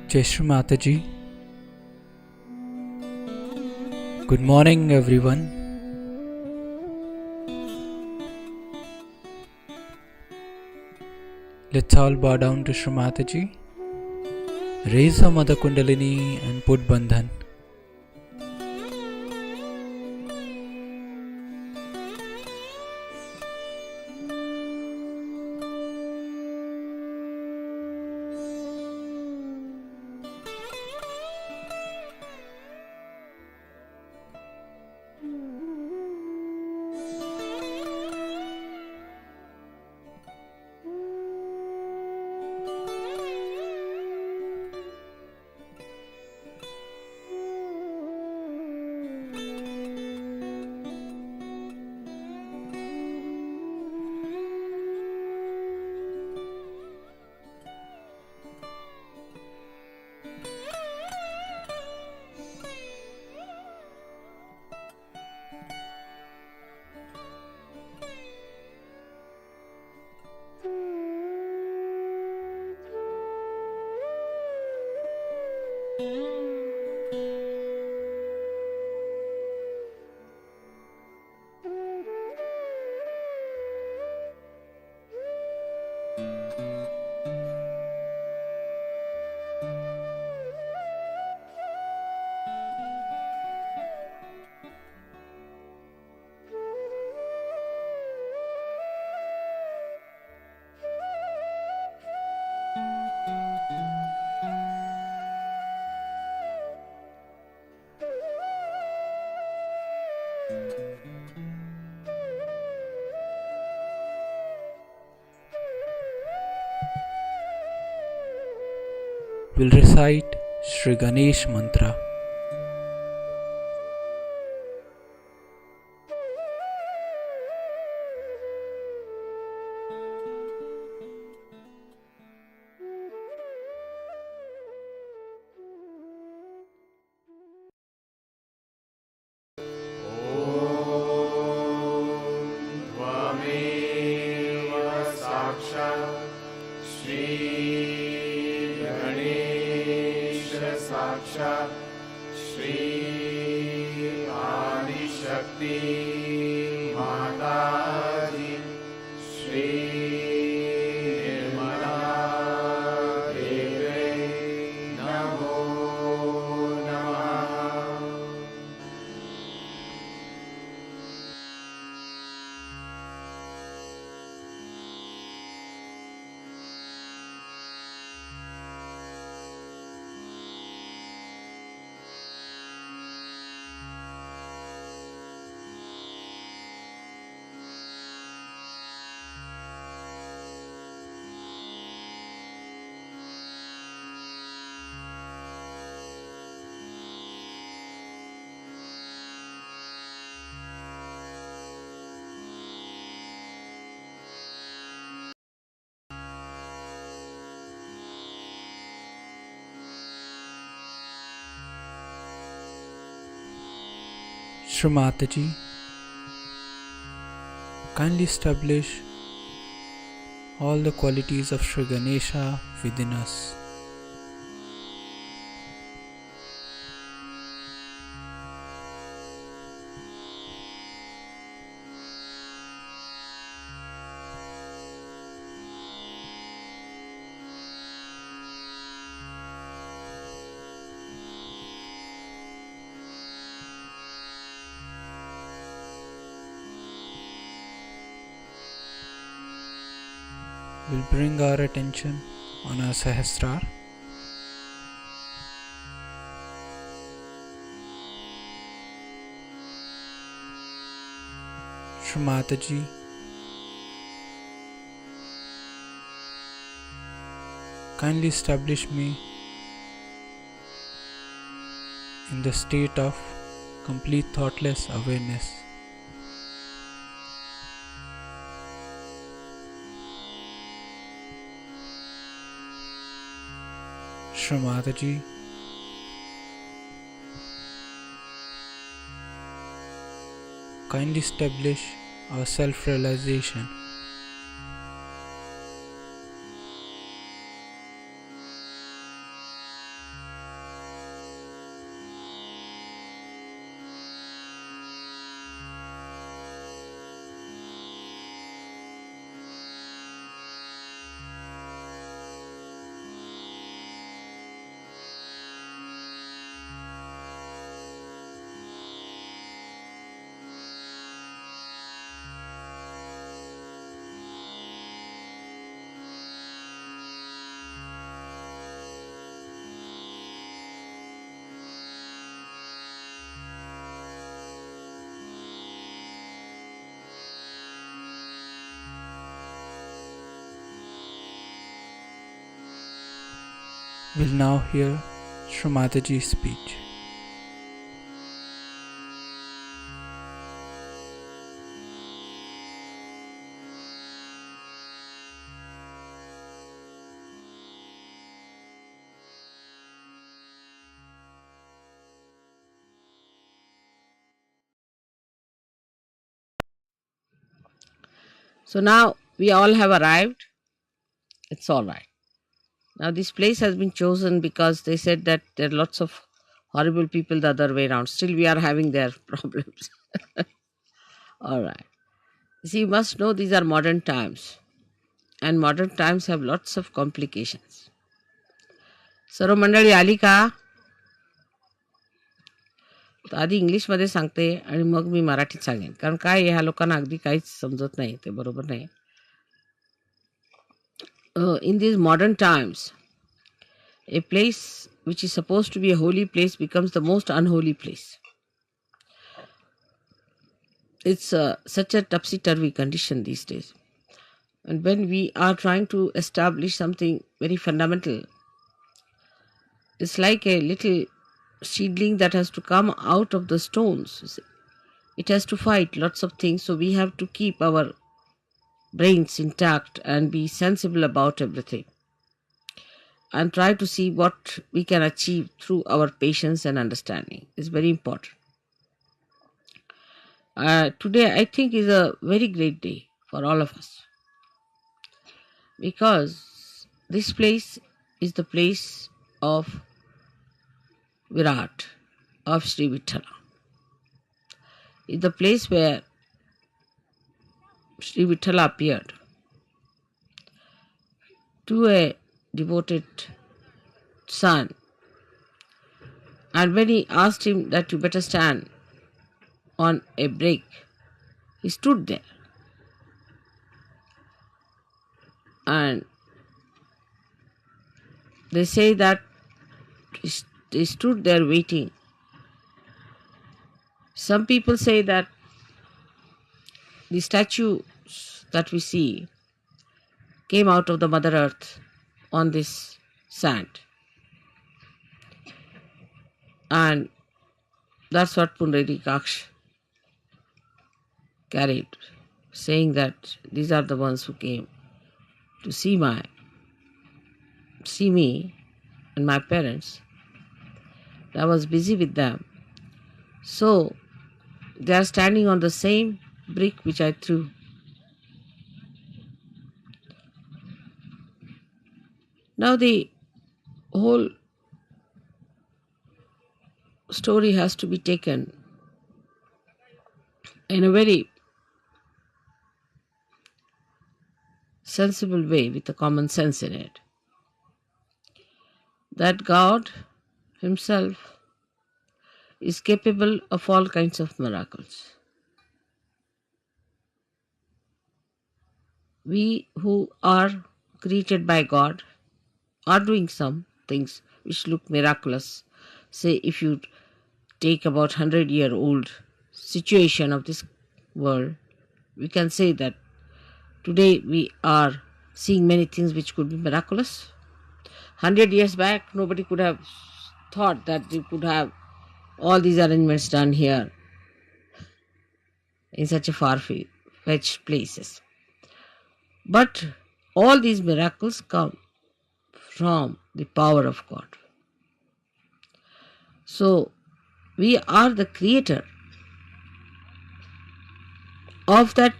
Jai Shri Mataji. Good morning, everyone. Let's all bow down to Shri Mataji. Raise our Mother Kundalini and put Bandhan. We'll recite Shri Ganesh Mantra. साक्षात् श्री आदिशक्ति माताजी श्री निर्मला देवी नमो नमः। Shri Mataji, kindly establish all the qualities of Shri Ganesha within us. We'll bring our attention on our Sahasrar. Shri Mataji, kindly establish me in the state of complete thoughtless awareness. Shri Mataji, kindly establish our self-realization. We'll now hear Shri Mataji's speech. So now we all have arrived. It's all right. Now this place has been chosen because they said that there are lots of horrible people the other way around. Still we are having their problems. All right. See, you must know these are modern times. And modern times have lots of complications. सर्व मंडळी आली का? तर आधी इंग्लिशमध्ये सांगते आणि मग मी मराठीत सांगेन. कारण काय ह्या लोकांना अगदी काहीच समजत नाही, ते बरोबर नाही. In these modern times, a place which is supposed to be a holy place becomes the most unholy place. It's such a topsy-turvy condition these days. And when we are trying to establish something very fundamental, it's like a little seedling that has to come out of the stones. You see. It has to fight lots of things, so we have to keep our brains intact and be sensible about everything. And try to see what we can achieve through our patience and understanding. It's very important. Today, I think, is a very great day for all of us. Because this place is the place of Virat, of Sri Vithala. It's the place where Sri Vithala appeared to a devoted son. And when he asked him that you better stand on a break, he stood there. And they say that he stood there waiting. Some people say that the statues that we see came out of the Mother Earth on this sand. And that's what Pundarikaksh carried, saying that these are the ones who came to see me and my parents. I was busy with them. So they are standing on the same brick which I threw. Now the whole story has to be taken in a very sensible way with a common sense in it. That God Himself is capable of all kinds of miracles. We who are created by God are doing some things which look miraculous. Say if you take about 100-year-old situation of this world, we can say that today we are seeing many things which could be miraculous. 100 years back, nobody could have thought that you could have all these arrangements done here in such a far-fetched places. But all these miracles come from the power of God. So, we are the creator of that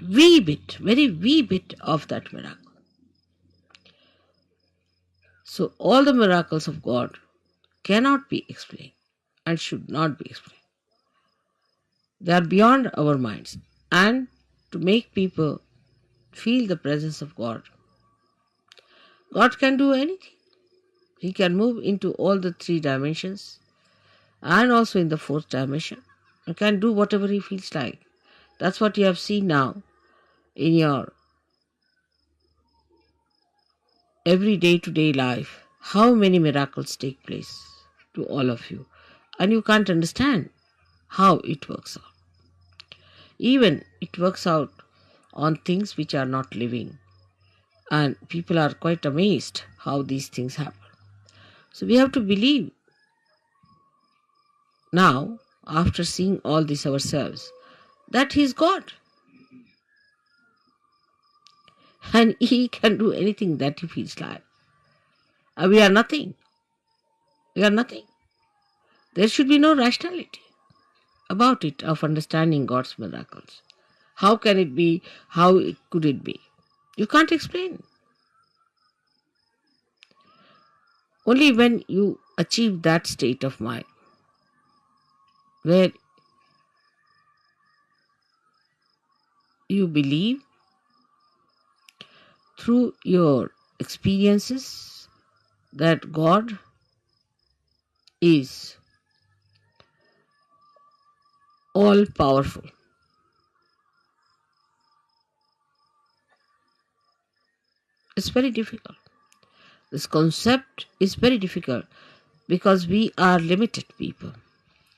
wee bit, very wee bit of that miracle. So, all the miracles of God cannot be explained and should not be explained. They are beyond our minds. And to make people feel the presence of God, God can do anything. He can move into all the 3 dimensions and also in the 4th dimension. He can do whatever He feels like. That's what you have seen now in your every day-to-day life. How many miracles take place to all of you. And you can't understand how it works out. Even it works out on things which are not living. And people are quite amazed how these things happen. So we have to believe now, after seeing all this ourselves, that He is God. And He can do anything that He feels like. We are nothing. We are nothing. There should be no rationality about it, of understanding God's miracles. How can it be? How could it be? You can't explain. Only when you achieve that state of mind, where you believe through your experiences that God is all powerful. It's very difficult. This concept is very difficult because we are limited people.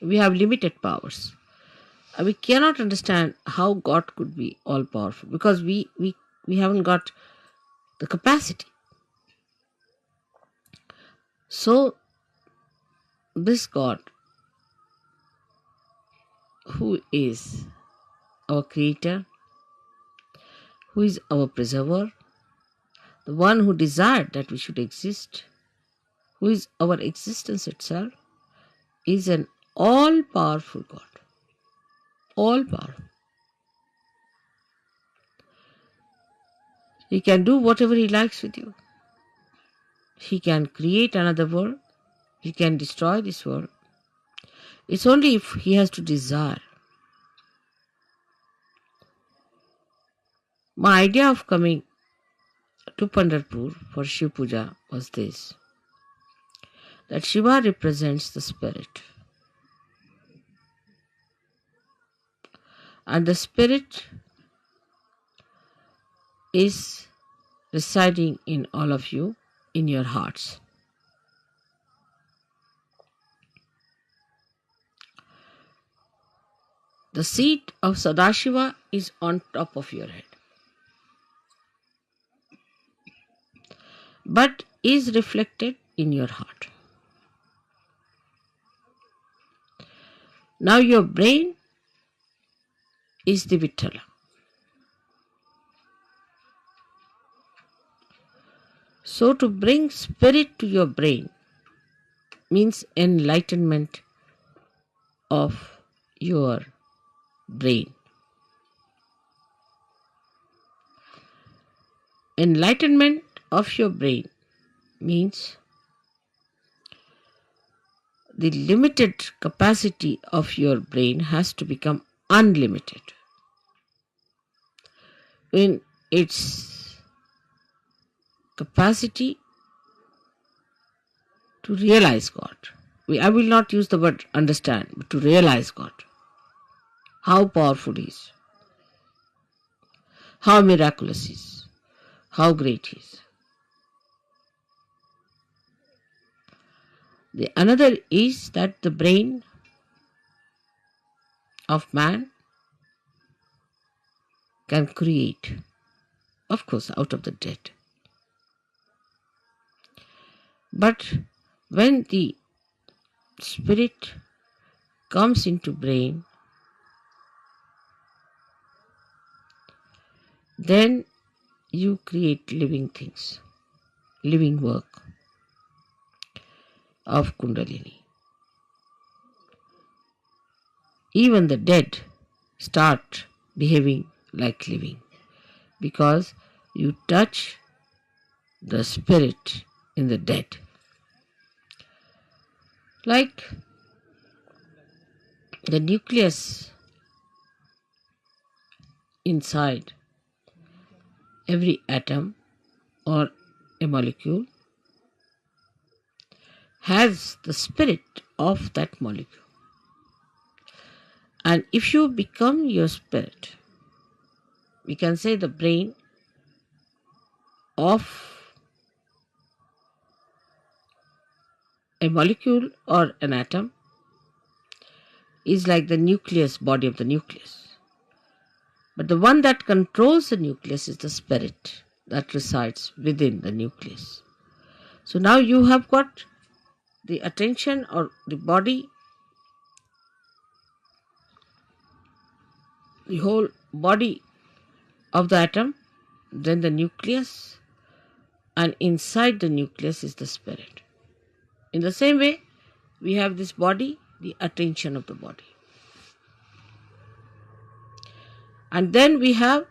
We have limited powers. We cannot understand how God could be all powerful because we haven't got the capacity. So this God, who is our creator, who is our preserver, the one who desired that we should exist, who is our existence itself, is an all-powerful God. All-powerful. He can do whatever He likes with you. He can create another world. He can destroy this world. It's only if He has to desire. My idea of coming to Pandharpur for Shiv Puja was this, that Shiva represents the spirit. And the spirit is residing in all of you, in your hearts. The seat of Sadashiva is on top of your head, but is reflected in your heart. Now your brain is the Vittala. So to bring spirit to your brain means enlightenment of your brain. Enlightenment of your brain means the limited capacity of your brain has to become unlimited in its capacity to realize God. I will not use the word understand, but to realize God. How powerful He is, how miraculous He is, how great He is. The another is that the brain of man can create, of course, out of the dead. But when the spirit comes into brain, then you create living things, living work of Kundalini. Even the dead start behaving like living because you touch the spirit in the dead. Like the nucleus inside every atom or a molecule has the spirit of that molecule. And if you become your spirit, we can say the brain of a molecule or an atom is like the nucleus, body of the nucleus. But the one that controls the nucleus is the spirit that resides within the nucleus. So now you have got the attention or the body, the whole body of the atom, then the nucleus, and inside the nucleus is the spirit. In the same way, we have this body, the attention of the body. And then we have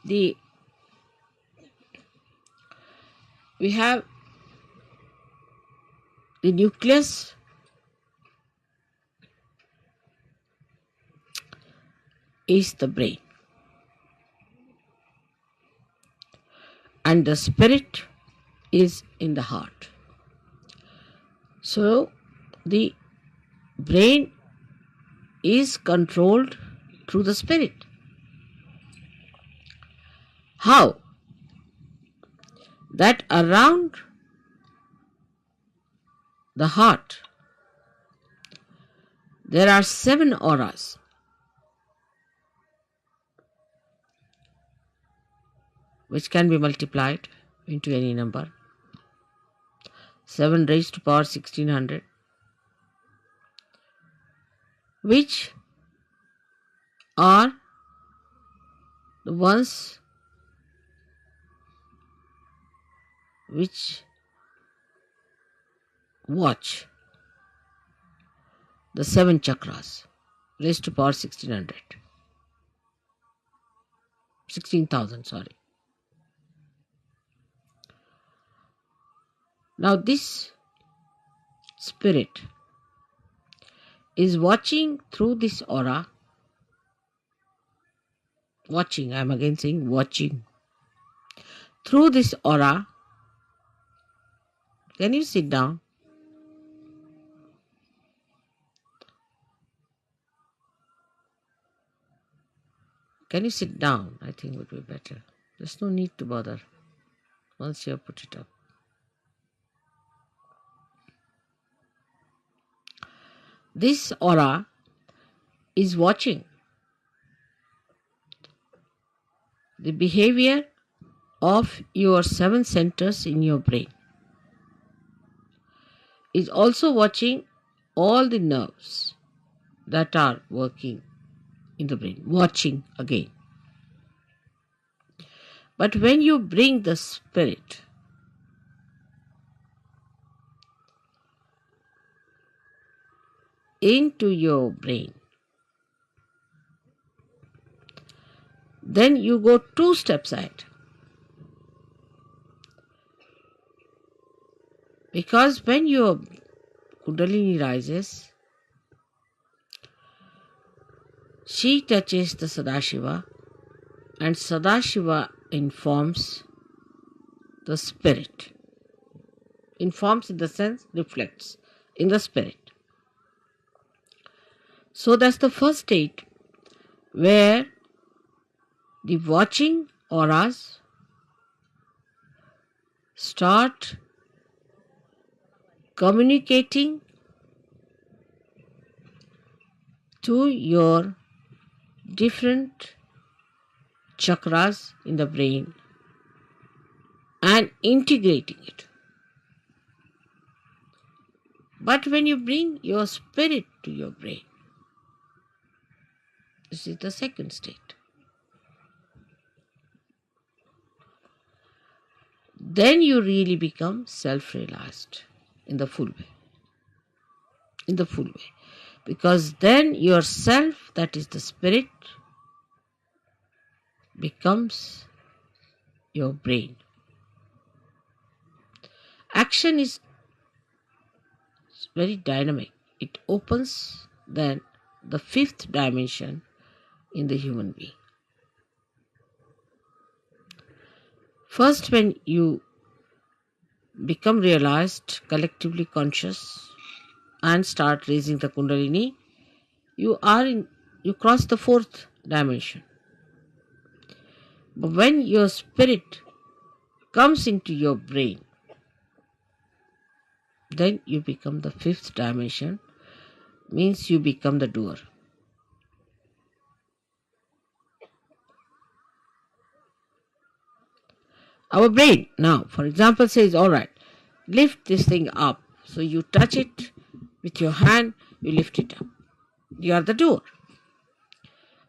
the nucleus is the brain, and the spirit is in the heart. So the brain is controlled through the spirit. How? That around the heart there are 7 auras. Which can be multiplied into any number. 7 raised to power 1600, which are the ones which watch the 7 chakras raised to power 16,000, sorry. Now this spirit is watching through this aura. Watching, I am again saying watching. Through this aura. Can you sit down? Can you sit down? I think would be better. There's no need to bother once you have put it up. This aura is watching the behavior of your 7 centers in your brain. Is also watching all the nerves that are working in the brain. Watching again. But when you bring the spirit into your brain, then you go 2 steps ahead. Because when your Kundalini rises, she touches the Sadashiva, and Sadashiva informs the spirit. Informs in the sense reflects in the spirit. So that's the first state where the watching auras start communicating to your different chakras in the brain and integrating it. But when you bring your spirit to your brain, this is the second state. Then you really become self-realized in the full way. In the full way. Because then yourself, that is the spirit, becomes your brain. Action is very dynamic. It opens then the 5th dimension in the human being. First, when you become realized, collectively conscious, and start raising the Kundalini, you cross the 4th dimension. But when your spirit comes into your brain, then you become the 5th dimension, means you become the doer. Our brain now, for example, says, all right, lift this thing up. So you touch it with your hand, you lift it up. You are the doer.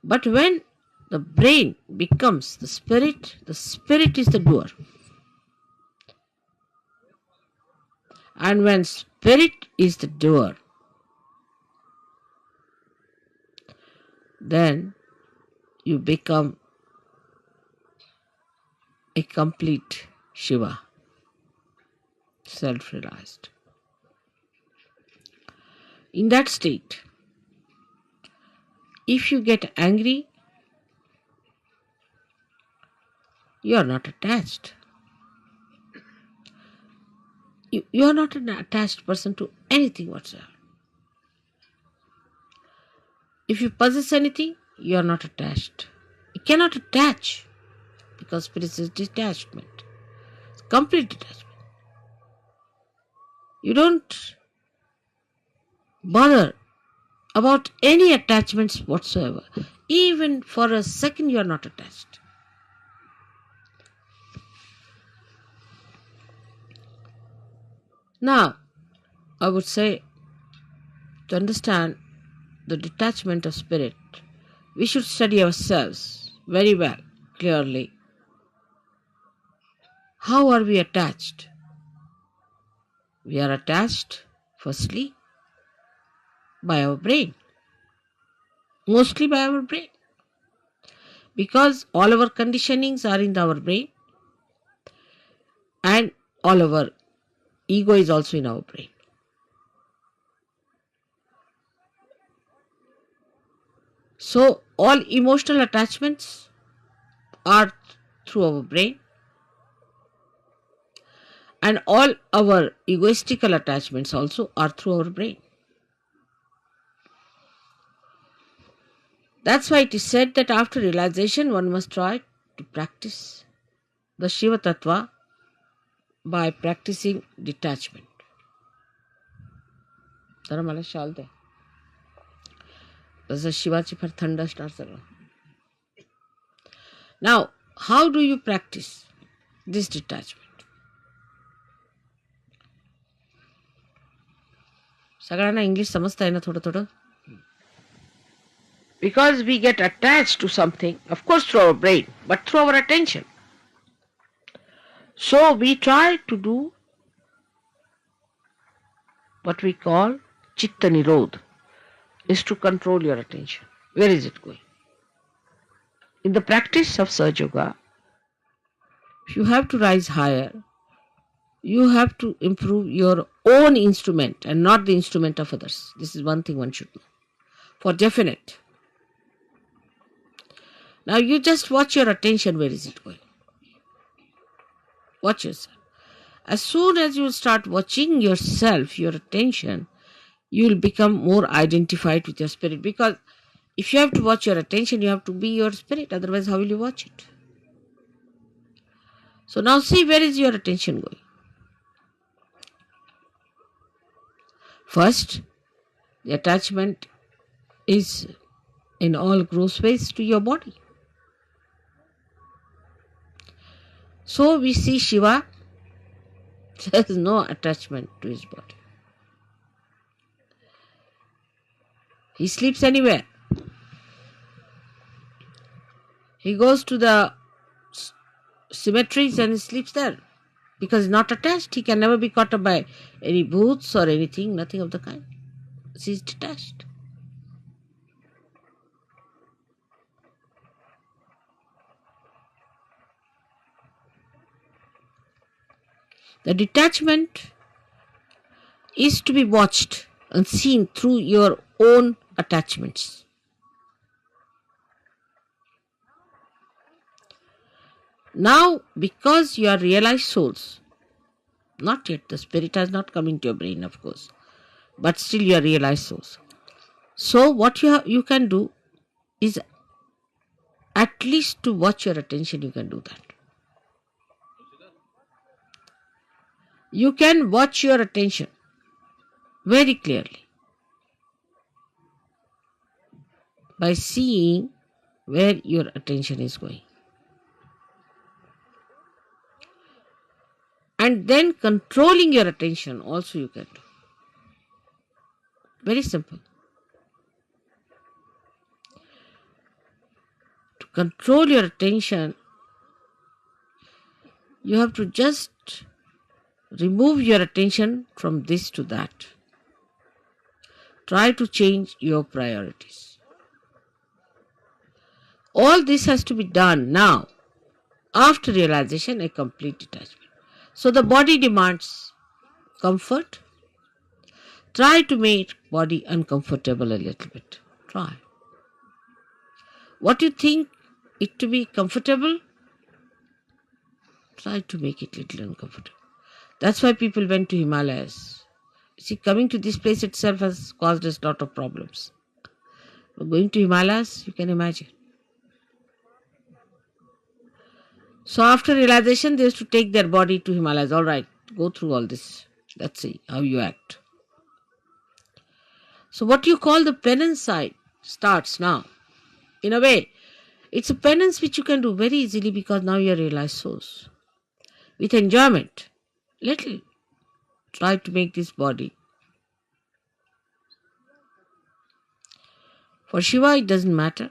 But when the brain becomes the spirit is the doer. And when spirit is the doer, then you become a complete Shiva, self-realized. In that state, if you get angry, you are not attached. You are not an attached person to anything whatsoever. If you possess anything, you are not attached. You cannot attach because spirit is detachment. It's complete detachment. You don't bother about any attachments whatsoever. Even for a second, you are not attached. Now, I would say, to understand the detachment of spirit, we should study ourselves very well, clearly. How are we attached? We are attached, firstly, by our brain. Mostly by our brain. Because all our conditionings are in our brain and all our ego is also in our brain. So all emotional attachments are through our brain and all our egoistical attachments also are through our brain. That's why it is said that after realization one must try to practice the Shiva Tattva by practicing detachment. जरा मला शाल दे. जसं शिवाची फार थंड असणार सगळं. Now, how do you practice this detachment? सगळ्यांना English समजता आहे ना थोडं थोडं? Because we get attached to something, of course through our brain, but through our attention. So we try to do what we call Chitta Nirodh, is to control your attention. Where is it going? In the practice of Sahaja Yoga, if you have to rise higher, you have to improve your own instrument and not the instrument of others. This is one thing one should know. For definite. Now you just watch your attention, where is it going? Watch yourself. As soon as you start watching yourself, your attention, you will become more identified with your spirit. Because if you have to watch your attention, you have to be your spirit. Otherwise, how will you watch it? So now see, where is your attention going? First, the attachment is in all gross ways to your body. So we see Shiva, there is no attachment to his body. He sleeps anywhere. He goes to the cemeteries and he sleeps there. Because he's not attached, he can never be caught up by any booths or anything, nothing of the kind. He's detached. The detachment is to be watched and seen through your own attachments. Now, because you are realized souls, not yet, the spirit has not come into your brain, of course, but still you are realized souls. So what you can do is at least to watch your attention, you can do that. You can watch your attention very clearly by seeing where your attention is going. And then controlling your attention also you can do. Very simple. To control your attention, you have to just remove your attention from this to that. Try to change your priorities. All this has to be done now, after realization, a complete detachment. So the body demands comfort. Try to make body uncomfortable a little bit. Try. What you think it to be comfortable, try to make it little uncomfortable. That's why people went to Himalayas. See, coming to this place itself has caused us a lot of problems. But going to Himalayas, you can imagine. So after realization, they used to take their body to Himalayas. All right, go through all this. Let's see how you act. So what you call the penance side starts now. In a way, it's a penance which you can do very easily because now you are realized souls. With enjoyment, little. Try to make this body. For Shiva, it doesn't matter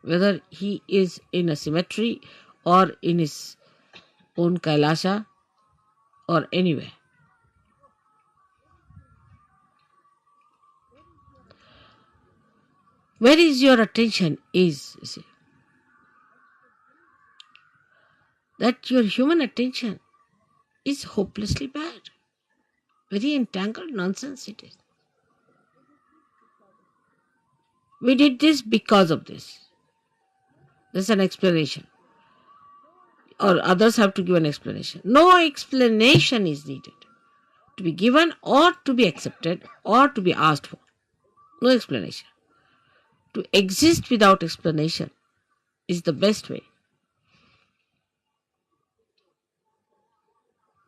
whether he is in a cemetery or in his own Kailasha or anywhere. Where is your attention is, you see. That your human attention is hopelessly bad. Very entangled nonsense it is. We did this because of this. There's an explanation. Or others have to give an explanation. No explanation is needed to be given or to be accepted or to be asked for. No explanation. To exist without explanation is the best way.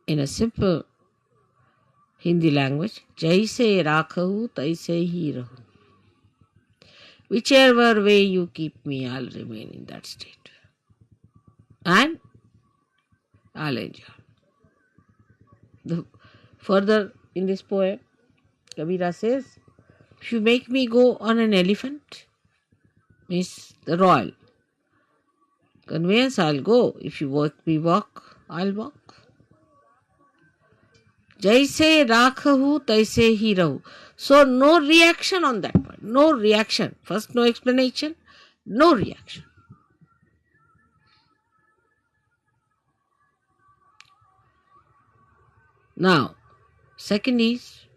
In a simple Hindi language, Jaise rakhahu taise hi rahu. Whichever way you keep me, I'll remain in that state. And I'll enjoy. Further in this poem, Kabira says, if you make me go on an elephant, means the royal conveyance, I'll go. If you make me walk, I'll walk. Jaise rakhahu taise hi rahu. So no reaction on that point. No reaction. First no explanation, no reaction. Now, second is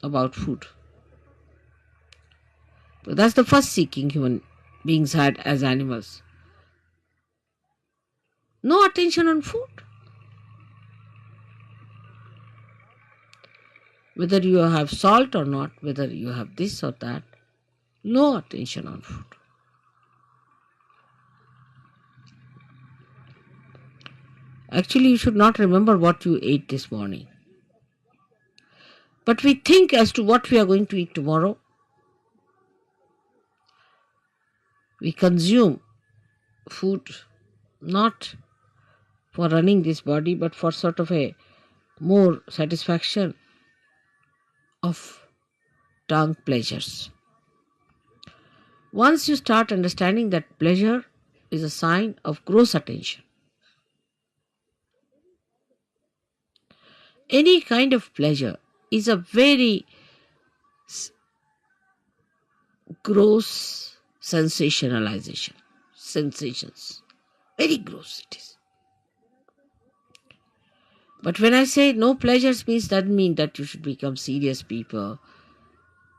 about food. So that's the first seeking human beings had as animals. No attention on food. Whether you have salt or not, whether you have this or that, no attention on food. Actually, you should not remember what you ate this morning. But we think as to what we are going to eat tomorrow. We consume food not for running this body, but for sort of a more satisfaction of tongue pleasures. Once you start understanding that pleasure is a sign of gross attention, any kind of pleasure is a very gross sensationalization. Sensations. Very gross it is. But when I say no pleasures means doesn't mean that you should become serious people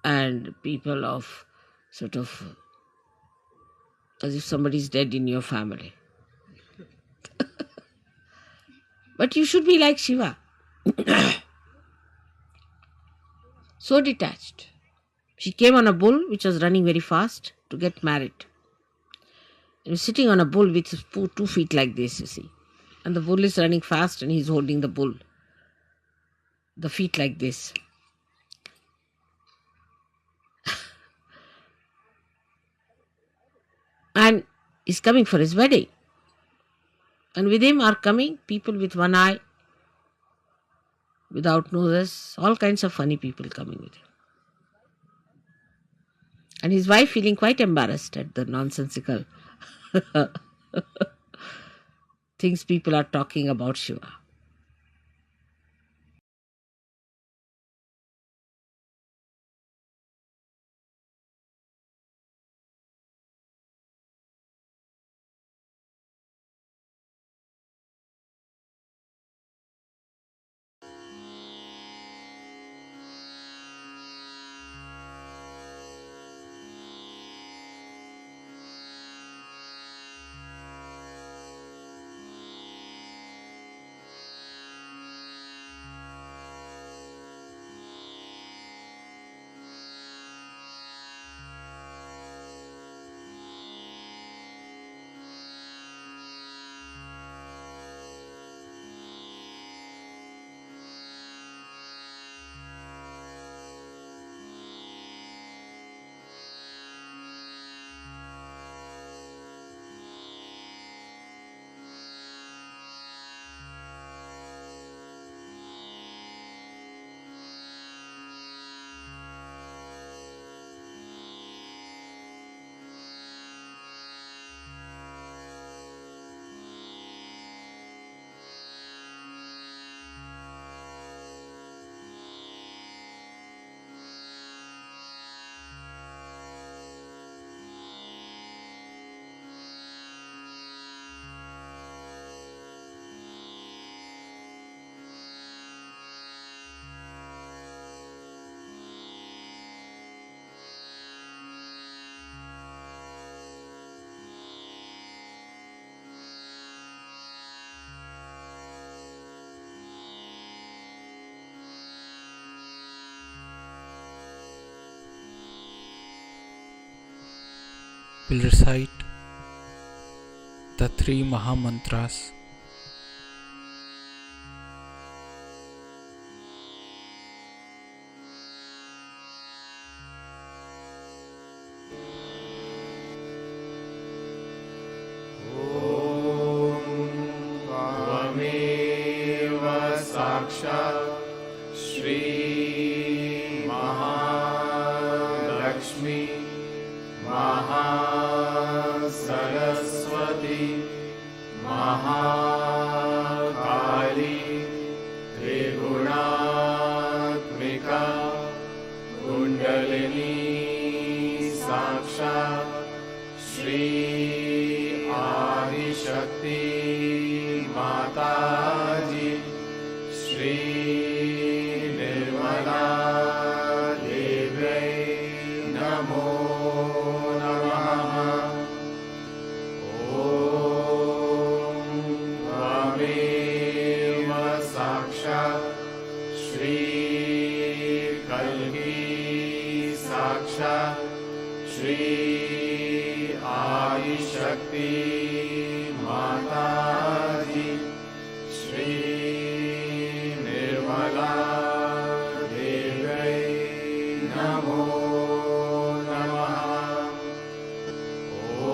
and people of sort of as if somebody is dead in your family. But you should be like Shiva. So detached. She came on a bull which was running very fast to get married. He was sitting on a bull with his 2 feet like this, you see. And the bull is running fast and he's holding the bull. The feet like this. And he's coming for his wedding. And with him are coming people with one eye without noses, all kinds of funny people coming with him. And his wife feeling quite embarrassed at the nonsensical things people are talking about Shiva. We'll recite the three Mahamantras. त्वमेव साक्षात् श्री महालक्ष्मी महासरस्वती महाकाली त्रिगुणात्मिका कुण्डलिनी साक्षात् श्री आदिशक्ति माताजी श्री निर्मला देव्यै नमो नमः। ॐ त्वमेव साक्षात् श्री कल्की साक्षात् श्री आदिशक्ति माताजी श्री निर्मला देव्यै नमो नमः। ॐ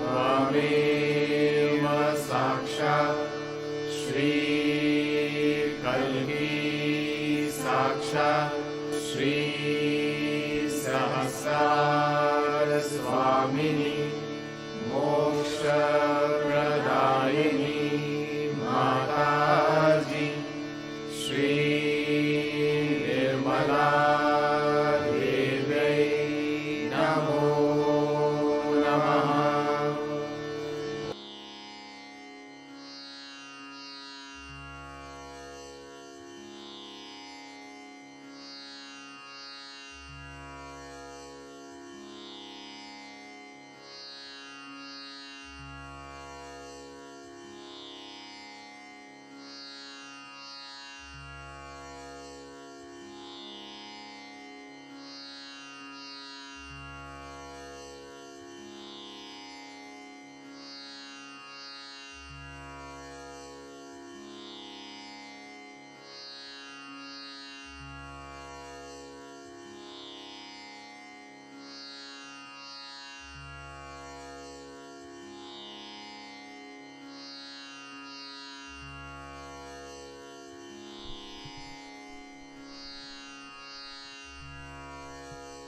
त्वमेव साक्षात् श्री कल्की साक्षात् श्री सहस्रार स्वामिनी मोक्षप्रदायिनी माताजी श्री निर्मला देव्यै नमो नमः।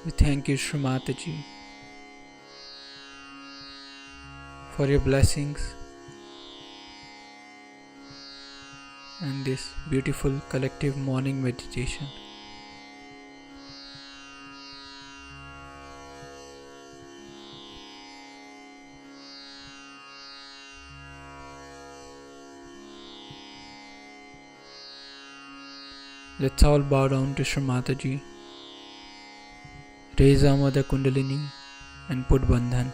We thank you, Shri Mataji, for your blessings and this beautiful collective morning meditation. Let's all bow down to Shri Mataji, raise our Mother Kundalini and put Bandhan.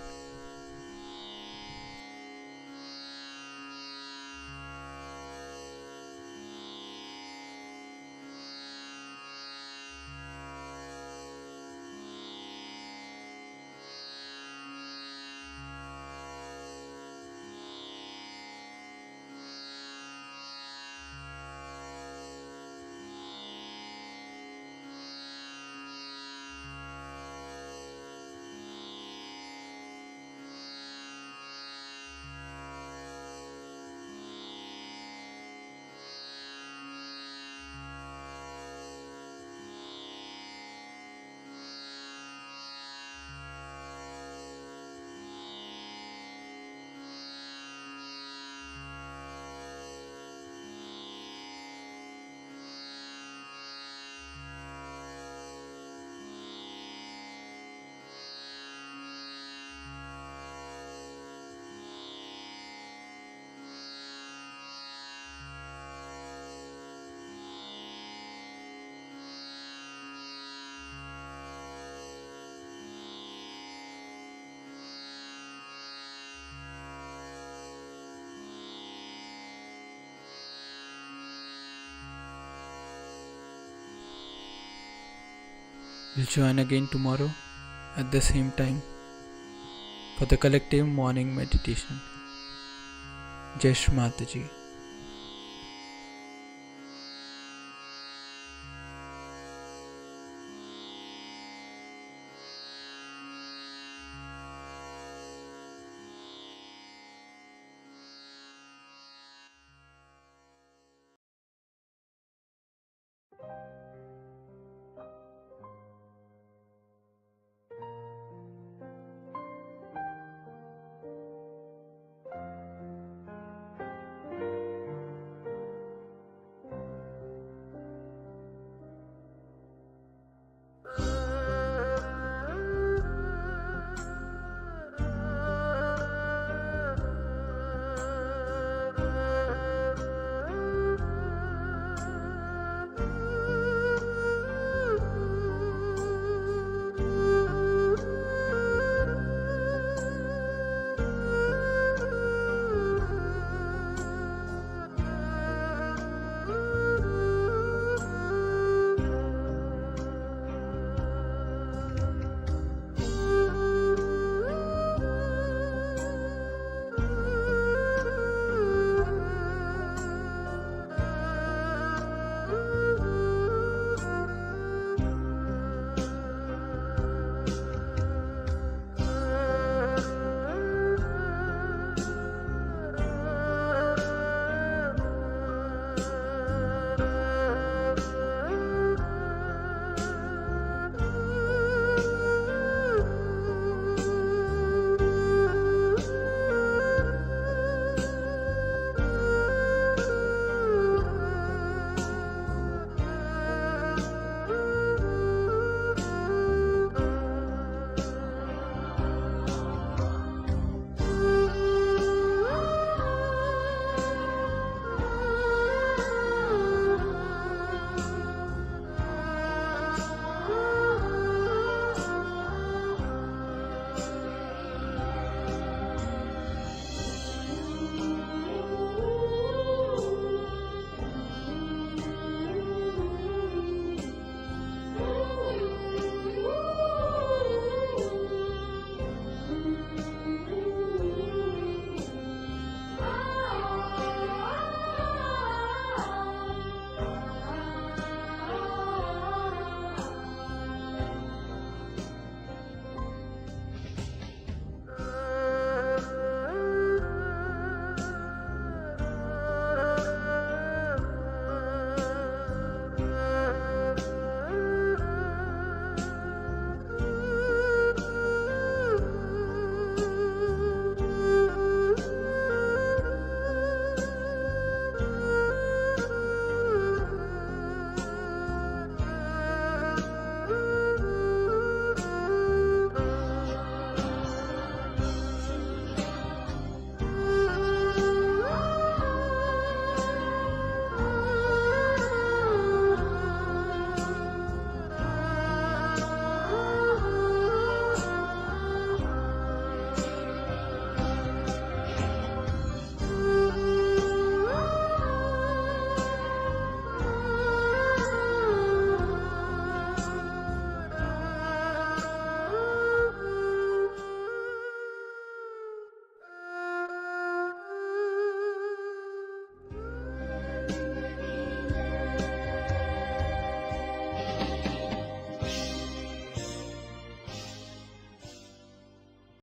We'll join again tomorrow at the same time for the collective morning meditation. Jai Shri Mataji.